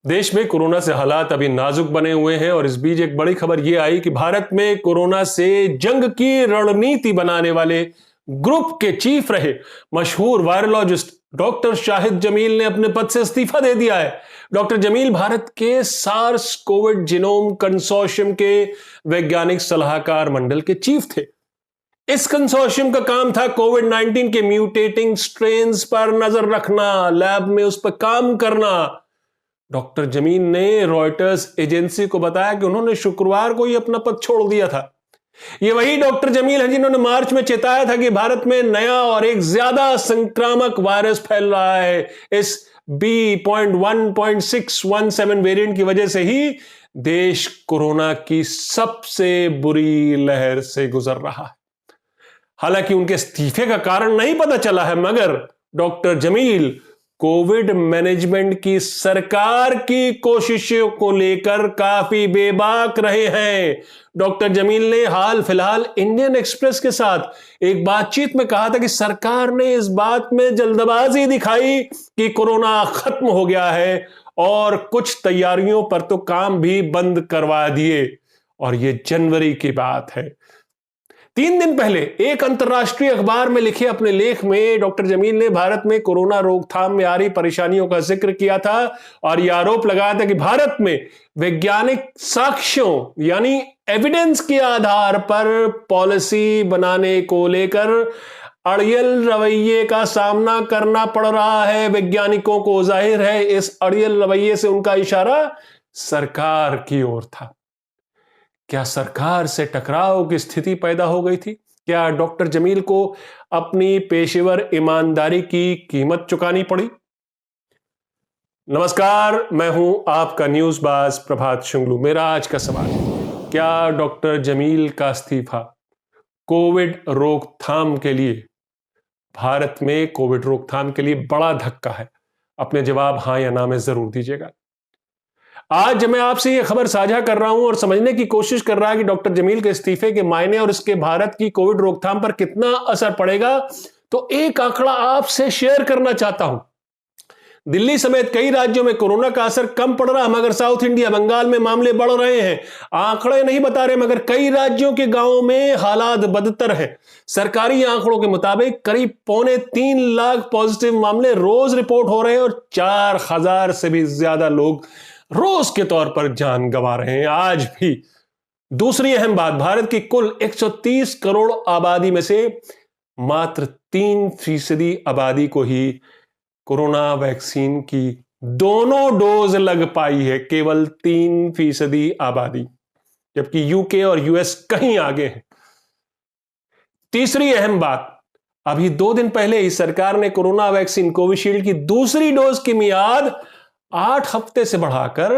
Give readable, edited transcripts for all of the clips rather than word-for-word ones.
देश में कोरोना से हालात अभी नाजुक बने हुए हैं और इस बीच एक बड़ी खबर यह आई कि भारत में कोरोना से जंग की रणनीति बनाने वाले ग्रुप के चीफ रहे मशहूर वायरोलॉजिस्ट डॉक्टर शाहिद जमील ने अपने पद से इस्तीफा दे दिया है। डॉक्टर जमील भारत के सार्स कोविड जीनोम कंसोर्शियम के वैज्ञानिक सलाहकार मंडल के चीफ थे। इस कंसोर्शियम का काम था कोविड 19 के म्यूटेटिंग स्ट्रेन्स पर नजर रखना, लैब में उस पर काम करना। डॉक्टर जमील ने रॉयटर्स एजेंसी को बताया कि उन्होंने शुक्रवार को ही अपना पद छोड़ दिया था। ये वही डॉक्टर जमील हैं जिन्होंने मार्च में चेताया था कि भारत में नया और एक ज्यादा संक्रामक वायरस फैल रहा है। इस B.1.617 वेरिएंट की वजह से ही देश कोरोना की सबसे बुरी लहर से गुजर रहा है। हालांकि उनके इस्तीफे का कारण नहीं पता चला है, मगर डॉक्टर जमील कोविड मैनेजमेंट की सरकार की कोशिशों को लेकर काफी बेबाक रहे हैं। डॉक्टर जमील ने हाल फिलहाल इंडियन एक्सप्रेस के साथ एक बातचीत में कहा था कि सरकार ने इस बात में जल्दबाजी दिखाई कि कोरोना खत्म हो गया है और कुछ तैयारियों पर तो काम भी बंद करवा दिए, और यह जनवरी की बात है। 3 दिन पहले एक अंतर्राष्ट्रीय अखबार में लिखे अपने लेख में डॉक्टर जमील ने भारत में कोरोना रोकथाम में आ रही परेशानियों का जिक्र किया था और यह आरोप लगाया था कि भारत में वैज्ञानिक साक्ष्यों यानी एविडेंस के आधार पर पॉलिसी बनाने को लेकर अड़ियल रवैये का सामना करना पड़ रहा है वैज्ञानिकों को। जाहिर है इस अड़ियल रवैये से उनका इशारा सरकार की ओर था। क्या सरकार से टकराव की स्थिति पैदा हो गई थी? क्या डॉक्टर जमील को अपनी पेशेवर ईमानदारी की कीमत चुकानी पड़ी? नमस्कार, मैं हूं आपका न्यूज़बाज प्रभात शुंगलू। मेरा आज का सवाल है, क्या डॉक्टर जमील का इस्तीफा कोविड रोकथाम के लिए, भारत में कोविड रोकथाम के लिए बड़ा धक्का है? अपने जवाब हां या ना में जरूर दीजिएगा। आज जब मैं आपसे यह खबर साझा कर रहा हूं और समझने की कोशिश कर रहा है कि डॉक्टर जमील के इस्तीफे के मायने और इसके भारत की कोविड रोकथाम पर कितना असर पड़ेगा, तो एक आंकड़ा आपसे शेयर करना चाहता हूं। दिल्ली समेत कई राज्यों में कोरोना का असर कम पड़ रहा है, मगर साउथ इंडिया बंगाल में मामले बढ़ रहे हैं। आंकड़े नहीं बता रहे, मगर कई राज्यों के गांवों में हालात बदतर हैं। सरकारी आंकड़ों के मुताबिक करीब 2.25 लाख पॉजिटिव मामले रोज रिपोर्ट हो रहे हैं और 4000 से भी ज्यादा लोग रोज के तौर पर जान गंवा रहे हैं आज भी। दूसरी अहम बात, भारत की कुल 130 करोड़ आबादी में से मात्र 3% आबादी को ही कोरोना वैक्सीन की दोनों डोज लग पाई है। केवल 3% आबादी, जबकि यूके और यूएस कहीं आगे है। तीसरी अहम बात, अभी 2 दिन पहले ही सरकार ने कोरोना वैक्सीन कोविशील्ड की दूसरी डोज की मियाद 8 हफ्ते से बढ़ाकर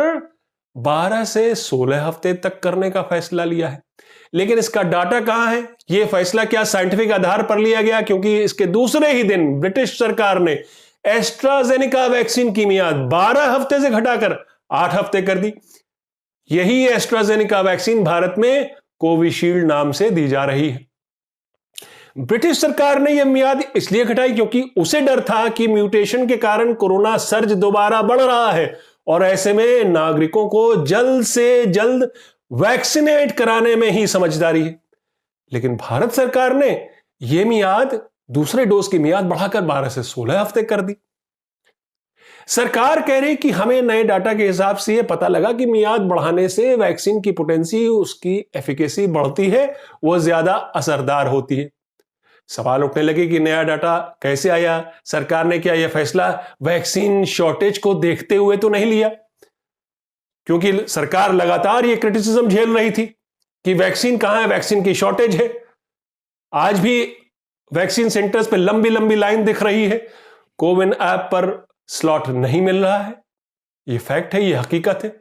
12 से 16 हफ्ते तक करने का फैसला लिया है। लेकिन इसका डाटा कहां है? यह फैसला क्या साइंटिफिक आधार पर लिया गया? क्योंकि इसके दूसरे ही दिन ब्रिटिश सरकार ने एस्ट्राजेनेका वैक्सीन की मियाद 12 हफ्ते से घटाकर 8 हफ्ते कर दी। यही एस्ट्राजेनेका वैक्सीन भारत में कोविशील्ड नाम से दी जा रही है। ब्रिटिश सरकार ने यह मियाद इसलिए घटाई क्योंकि उसे डर था कि म्यूटेशन के कारण कोरोना सर्ज दोबारा बढ़ रहा है और ऐसे में नागरिकों को जल्द से जल्द वैक्सीनेट कराने में ही समझदारी है। लेकिन भारत सरकार ने यह मियाद, दूसरे डोज की मियाद बढ़ाकर 12 से 16 हफ्ते कर दी। सरकार कह रही कि हमें नए डाटा के हिसाब से यह पता लगा कि मियाद बढ़ाने से वैक्सीन की पोटेंसी, उसकी एफिकेसी बढ़ती है, वह ज्यादा असरदार होती है। सवाल उठने लगे कि नया डाटा कैसे आया? सरकार ने क्या यह फैसला वैक्सीन शॉर्टेज को देखते हुए तो नहीं लिया? क्योंकि सरकार लगातार यह क्रिटिसिज्म झेल रही थी कि वैक्सीन कहां है, वैक्सीन की शॉर्टेज है। आज भी वैक्सीन सेंटर्स पे लंबी लंबी लाइन दिख रही है, कोविन ऐप पर स्लॉट नहीं मिल रहा है। यह फैक्ट है, यह हकीकत है।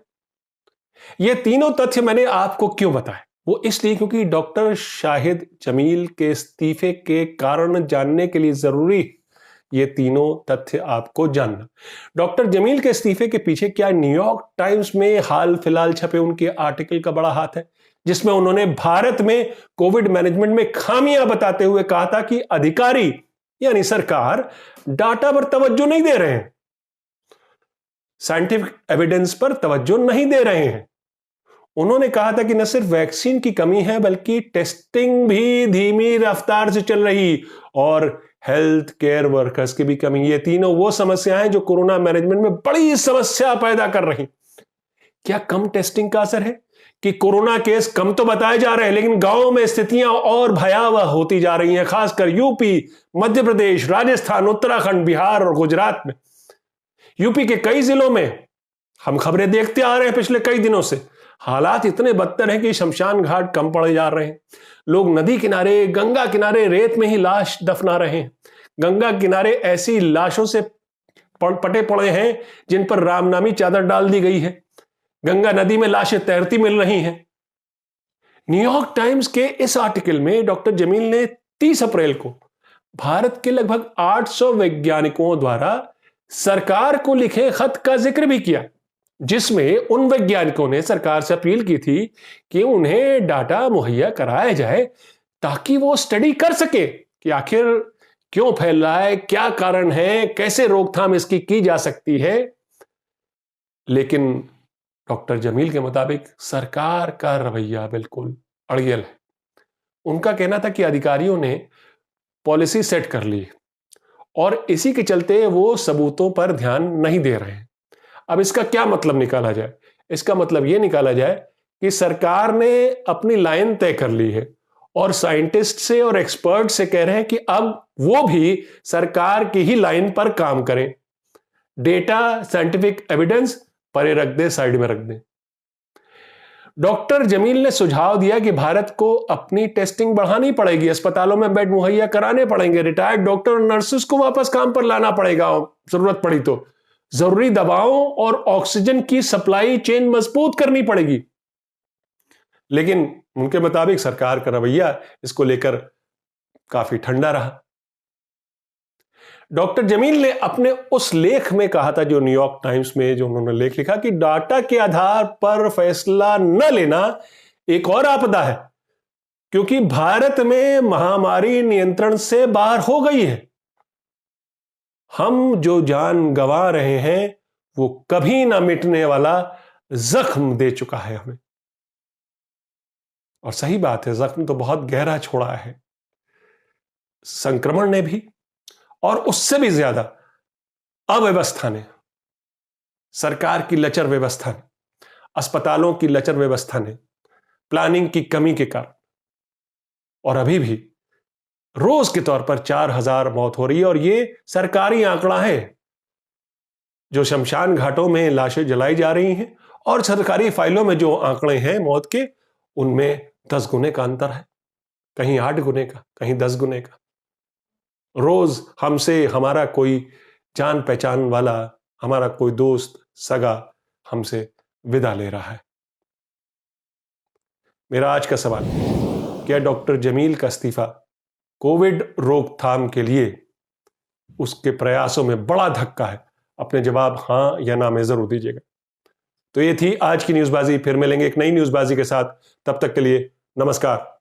यह तीनों तथ्य मैंने आपको क्यों बताए? वो इसलिए क्योंकि डॉक्टर शाहिद जमील के इस्तीफे के कारण जानने के लिए जरूरी ये तीनों तथ्य आपको जानना। डॉक्टर जमील के इस्तीफे के पीछे क्या न्यूयॉर्क टाइम्स में हाल फिलहाल छपे उनके आर्टिकल का बड़ा हाथ है, जिसमें उन्होंने भारत में कोविड मैनेजमेंट में खामियां बताते हुए कहा था कि अधिकारी यानी सरकार डाटा पर तवज्जो नहीं दे रहे हैं। साइंटिफिक एविडेंस पर तवज्जो नहीं दे रहे हैं। उन्होंने कहा था कि न सिर्फ वैक्सीन की कमी है बल्कि टेस्टिंग भी धीमी रफ्तार से चल रही और हेल्थ केयर वर्कर्स की भी कमी। ये तीनों वो समस्याएं हैं जो कोरोना मैनेजमेंट में बड़ी समस्या पैदा कर रही। क्या कम टेस्टिंग का असर है कि कोरोना केस कम तो बताए जा रहे हैं लेकिन गांवों में स्थितियां और भयावह होती जा रही हैं, खासकर यूपी, मध्य प्रदेश, राजस्थान, उत्तराखंड, बिहार और गुजरात में। यूपी के कई जिलों में हम खबरें देखते आ रहे हैं पिछले कई दिनों से, हालात इतने बदतर हैं कि शमशान घाट कम पड़े जा रहे हैं। लोग नदी किनारे, गंगा किनारे रेत में ही लाश दफना रहे हैं। गंगा किनारे ऐसी लाशों से पटे पड़े हैं जिन पर रामनामी चादर डाल दी गई है। गंगा नदी में लाशें तैरती मिल रही हैं। न्यूयॉर्क टाइम्स के इस आर्टिकल में डॉक्टर जमील ने 30 अप्रैल को भारत के लगभग 800 वैज्ञानिकों द्वारा सरकार को लिखे खत का जिक्र भी किया, जिसमें उन वैज्ञानिकों ने सरकार से अपील की थी कि उन्हें डाटा मुहैया कराया जाए ताकि वो स्टडी कर सके कि आखिर क्यों फैल रहा है, क्या कारण है, कैसे रोकथाम इसकी की जा सकती है। लेकिन डॉक्टर जमील के मुताबिक सरकार का रवैया बिल्कुल अड़ियल है। उनका कहना था कि अधिकारियों ने पॉलिसी सेट कर ली और इसी के चलते वो सबूतों पर ध्यान नहीं दे रहे हैं। अब इसका क्या मतलब निकाला जाए? इसका मतलब यह निकाला जाए कि सरकार ने अपनी लाइन तय कर ली है और साइंटिस्ट से और एक्सपर्ट से कह रहे हैं कि अब वो भी सरकार की ही लाइन पर काम करें। डेटा, साइंटिफिक एविडेंस परे रख दे, साइड में रख दे। डॉक्टर जमील ने सुझाव दिया कि भारत को अपनी टेस्टिंग बढ़ानी पड़ेगी, अस्पतालों में बेड मुहैया कराने पड़ेंगे, रिटायर्ड डॉक्टर और नर्सेस को वापस काम पर लाना पड़ेगा, जरूरत पड़ी तो जरूरी दवाओं और ऑक्सीजन की सप्लाई चेन मजबूत करनी पड़ेगी। लेकिन उनके मुताबिक सरकार का रवैया इसको लेकर काफी ठंडा रहा। डॉक्टर जमील ने अपने उस लेख में कहा था, जो न्यूयॉर्क टाइम्स में जो उन्होंने लेख लिखा, कि डाटा के आधार पर फैसला न लेना एक और आपदा है, क्योंकि भारत में महामारी नियंत्रण से बाहर हो गई है। हम जो जान गंवा रहे हैं वो कभी ना मिटने वाला जख्म दे चुका है हमें। और सही बात है, जख्म तो बहुत गहरा छोड़ा है संक्रमण ने भी, और उससे भी ज्यादा अव्यवस्था ने, सरकार की लचर व्यवस्था ने, अस्पतालों की लचर व्यवस्था ने, प्लानिंग की कमी के कारण। और अभी भी रोज के तौर पर 4000 मौत हो रही है और ये सरकारी आंकड़ा है। जो शमशान घाटों में लाशें जलाई जा रही हैं और सरकारी फाइलों में जो आंकड़े हैं मौत के, उनमें 10 गुने का अंतर है, कहीं 8 गुने का, कहीं 10 गुने का। रोज हमसे हमारा कोई जान पहचान वाला, हमारा कोई दोस्त सगा हमसे विदा ले रहा है। मेरा आज का सवाल, क्या डॉक्टर जमील का इस्तीफा कोविड रोकथाम के लिए उसके प्रयासों में बड़ा धक्का है? अपने जवाब हां या ना में जरूर दीजिएगा। तो ये थी आज की न्यूज़बाजी। फिर मिलेंगे एक नई न्यूज़बाजी के साथ। तब तक के लिए नमस्कार।